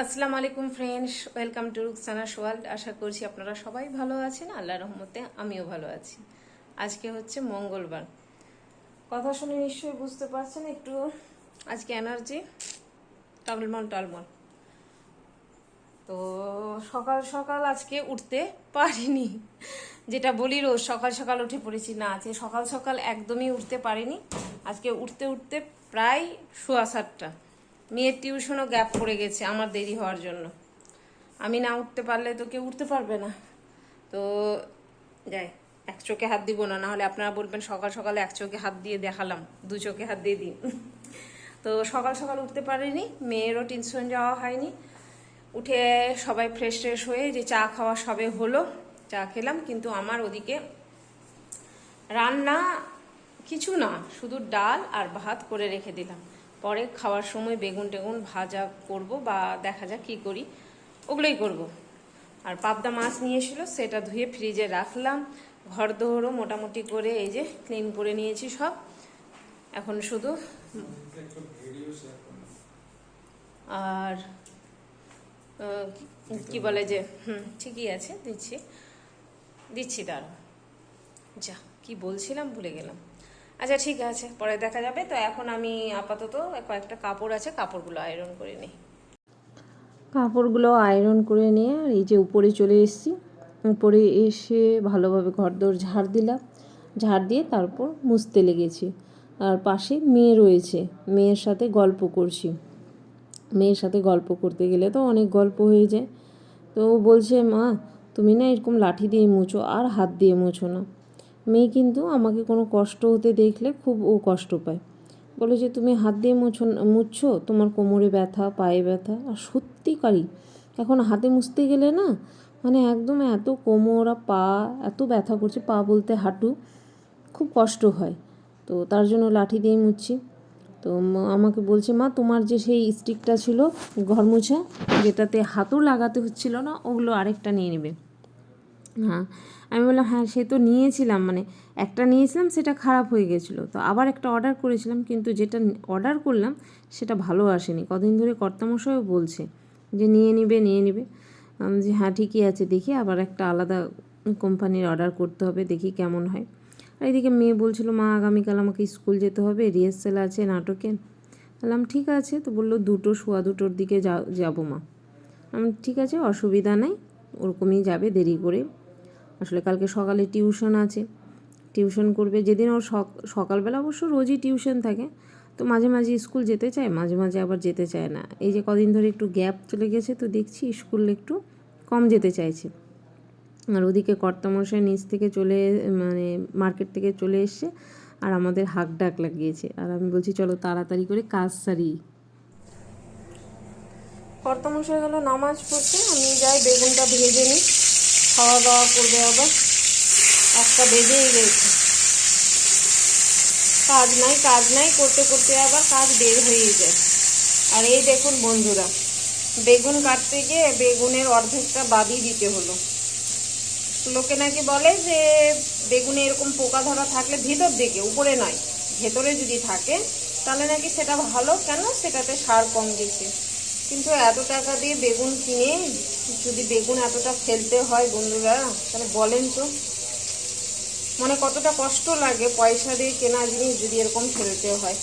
আসসালামু আলাইকুম friends, welcome to রুকসানাস world. আশা করছি আপনারা সবাই ভালো আছেন। আল্লাহর রহমতে আমিও ভালো আছি। আজকে হচ্ছে মঙ্গলবার। কথা শুনে নিশ্চয়ই বুঝতে পারছেন একটু আজকে এনার্জি টালমল। তো সকাল সকাল আজকে উঠতে পারিনি, যেটা বলি রোজ সকাল সকাল উঠে পড়েছি, না আজকে সকাল সকাল একদমই উঠতে পারিনি। আজকে উঠতে উঠতে প্রায় 7:15। মেয়ের টিউশনও গ্যাপ পড়ে গেছে আমার দেরি হওয়ার জন্য। আমি না উঠতে পারলে তো কেউ উঠতে পারবে না। তো যাই, এক চোখে হাত দিব না, নাহলে আপনারা বলবেন সকাল সকালে এক চোখে হাত দিয়ে দেখালাম, দু চোখে হাত দিয়ে দিন। তো সকাল সকাল উঠতে পারিনি, মেয়েরও টিউশন যাওয়া হয়নি। উঠে সবাই ফ্রেশ ট্রেশ হয়ে যে চা খাওয়া সবে হলো, চা খেলাম। কিন্তু আমার ওদিকে রান্না কিছু না, শুধু ডাল আর ভাত করে রেখে দিলাম। পরে খাওয়ার সময় বেগুন টেগুন ভাজা করব, বা দেখা যাক কী করি, ওগুলোই করব। আর পাবদা মাছ নিয়ে এসেছিল, সেটা ধুয়ে ফ্রিজে রাখলাম। ঘর দোরও মোটামুটি করে এই যে ক্লিন করে নিয়েছি সব। এখন শুধু আর কি বলে যে ঠিকই আছে, দিচ্ছি দাঁড়া। যা কি বলছিলাম ভুলে গেলাম। আচ্ছা ঠিক আছে, পরে দেখা যাবে। তো এখন আমি আপাতত কয়েকটা কাপড় আছে, কাপড়গুলো আয়রন করে নিই। কাপড়গুলো আয়রন করে নিয়ে আর এই যে উপরে চলে এসেছি। উপরে এসে ভালোভাবে ঘরদোর ঝাড় দিলাম, ঝাড় দিয়ে তারপর মুছতে লেগেছি। আর পাশে মেয়ে রয়েছে, মেয়ের সাথে গল্প করছি। মেয়ের সাথে গল্প করতে গেলে তো অনেক গল্প হয়ে যায়। তো ও বলছে, মা তুমি না এরকম লাঠি দিয়ে মুছো, আর হাত দিয়ে মুছো না। মেয়ে কিন্তু আমাকে কোনো কষ্ট হতে দেখলে খুব ও কষ্ট পায়। বলে যে তুমি হাত দিয়ে মুছছো, তোমার কোমরে ব্যথা, পায়ে ব্যথা। আর সত্যিকারই এখন হাতে মুছতে গেলে না, মানে একদম এত কোমর আর পা এত ব্যথা করছে, পা বলতে হাঁটু, খুব কষ্ট হয়। তো তার জন্য লাঠি দিয়ে মুছছি। তো আমাকে বলছে, মা তোমার যে সেই স্টিকটা ছিল ঘর মোছা, যেটাতে হাতও লাগাতে হচ্ছিল না, ওগুলো আরেকটা নিয়ে নেবে। হ্যাঁ, আমি বললাম হ্যাঁ সে তো নিয়েছিলাম, মানে একটা নিয়েছিলাম সেটা খারাপ হয়ে গেছিলো, তো আবার একটা অর্ডার করেছিলাম, কিন্তু যেটা অর্ডার করলাম সেটা ভালো আসেনি। কদিন ধরে কর্তামশাইও বলছে যে নিয়ে নিবে। যে হ্যাঁ ঠিকই আছে, দেখি আবার একটা আলাদা কোম্পানির অর্ডার করতে হবে, দেখি কেমন হয়। আর এদিকে মেয়ে বলছিল, মা আগামীকাল আমাকে স্কুল যেতে হবে, রিহার্সেল আছে নাটকে। বললাম ঠিক আছে। তো বললো 2:15 দিকে যাবো মা। আমি ঠিক আছে, অসুবিধা নেই, ওরকমই যাবে দেরি করে। আসলে কালকে সকালে টিউশন আছে, টিউশন করবে। যেদিন ওর সকালবেলা অবশ্য রোজই টিউশন থাকে, তো মাঝে মাঝে স্কুল যেতে চায়, মাঝে মাঝে আবার যেতে চায় না। এই যে কদিন ধরে একটু গ্যাপ চলে গেছে, তো দেখছি স্কুল একটু কম যেতে চাইছে। আর ওদিকে কর্তামশাই নিচ থেকে মানে মার্কেট থেকে চলে এসছে, আর আমাদের হাঁক ডাক লাগিয়েছে। আর আমি বলছি চলো তাড়াতাড়ি করে কাজ সারি। কর্তামশাই গেল নামাজ পড়তে, আমি যাই বেগুনটা ভেজে নিই, খাওয়া দাওয়া করবে আবার। 1টা বেজেই গেছে। কাজ নাই করতে করতে আবার কাজ বের হয়েই যায়। আর এই দেখুন বন্ধুরা, বেগুন কাটতে গিয়ে বেগুনের অর্ধেকটা বাদই দিতে হলো। লোকে নাকি বলে যে বেগুনে এরকম পোকা ধরা থাকলে ভিতর দিকে, উপরে নয়, ভেতরে যদি থাকে তাহলে নাকি সেটা ভালো। কেন? সেটাতে সার কম দিচ্ছে। কিন্তু এত টাকা দিয়ে বেগুন কিনে যদি বেগুন এতটা ফেলতে হয় বন্ধুরা, তাহলে বলেন তো মানে কতটা কষ্ট লাগে। পয়সা দিয়ে কেনা জিনিস যদি এরকম ফেলতে হয়,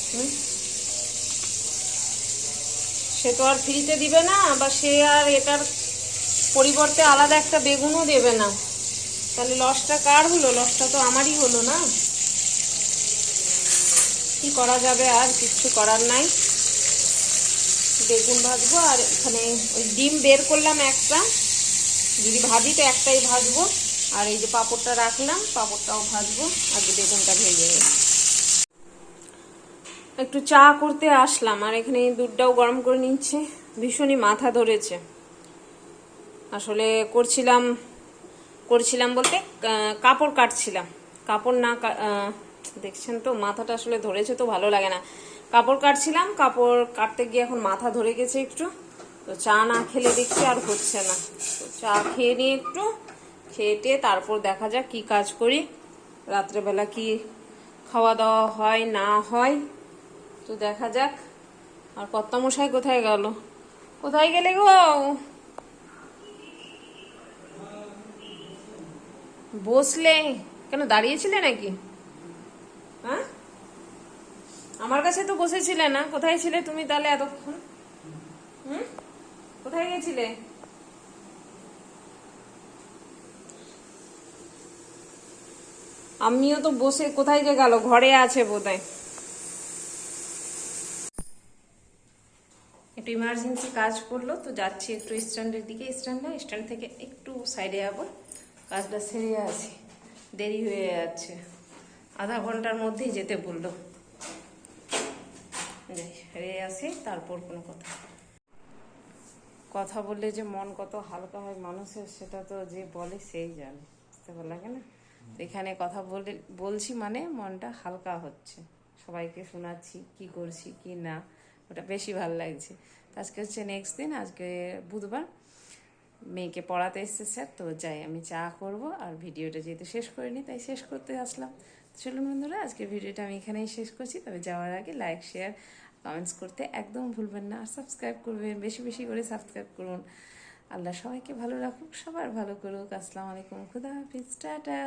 সে তো আর ফ্রিতে দিবে না, বা সে আর এটার পরিবর্তে আলাদা একটা বেগুনও দেবে না। তাহলে লসটা কার হলো? লসটা তো আমারই হলো না। কি করা যাবে, আর কিচ্ছু করার নাই। বেগুন ভাজবো, আর এখানে ওই ডিম বের করলাম একটা, যদি ভাজি তো একটাই ভাজবো। আর এই যে পাঁপড়টা রাখলাম, পাঁপড়টাও ভাজবো, আগে বেগুনটা ভেজে নিই। একটু চা করতে আসলাম, আর এখানে দুধটাও গরম করে নিচ্ছে। ভীষণই মাথা ধরেছে। আসলে করছিলাম বলতে কাপড় কাটছিলাম। কাপড় না দেখছেন তো, মাথাটা আসলে ধরেছে তো ভালো লাগে না। কাপড় কাটছিলাম, কাপড় কাটতে গিয়ে এখন মাথা ধরে গেছে একটু। তো চা না খেলে দেখছি আর হচ্ছে না। তো চা খেয়ে নিয়ে একটু খেয়ে তারপর দেখা যাক কি কাজ করি, রাত্রেবেলা কি খাওয়া দাওয়া হয় না হয়, তো দেখা যাক। আর কর্তামশাই কোথায় গেল? কোথায় গেলে গো? বসলে কেন, দাঁড়িয়েছিলে নাকি? হ্যাঁ, আমার কাছে তো বসেছিলে না, কোথায় ছিলে তুমি তাহলে এতক্ষণ? হুম, কোথায় গেছিলে? আমিও তো বসে, কোথায় যে গেল, ঘরে আছে বোধহয়। একটু ইমার্জেন্সি কাজ পড়লো তো যাচ্ছি একটু স্ট্যান্ডের দিকে, স্ট্যান্ড থেকে একটু সাইডে যাবো, কাজটা সেরে আছে, দেরি হয়ে যাচ্ছে, আধা ঘন্টার মধ্যেই যেতে বললো। যাই সেরে আসি, তারপর কোনো কথা। কথা বললে যে মন কত হালকা হয় মানুষের, সেটা তো যে বলে সেই জানে, বুঝতে পারলাম না? এখানে কথা বলছি মানে মনটা হালকা হচ্ছে, সবাইকে শোনাচ্ছি কি করছি কি না, ওটা বেশি ভালো লাগছে। আজকে হচ্ছে নেক্সট দিন, আজকে বুধবার, মেয়েকে পড়াতে এসছে স্যার, তো যাই আমি চা করব, আর ভিডিওটা যেহেতু শেষ করিনি তাই শেষ করতে আসলাম। চলুন বন্ধুরা, আজকে ভিডিওটা আমি এখানেই শেষ করছি, তবে যাওয়ার আগে লাইক শেয়ার কমেন্টস করতে একদম ভুলবেন না, আর সাবস্ক্রাইব করবেন, বেশি বেশি করে সাবস্ক্রাইব করুন। আল্লাহ সবাইকে ভালো রাখুক, সবার ভালো করুক। আসসালামু আলাইকুম, খুদা হাফিজ, টাটা।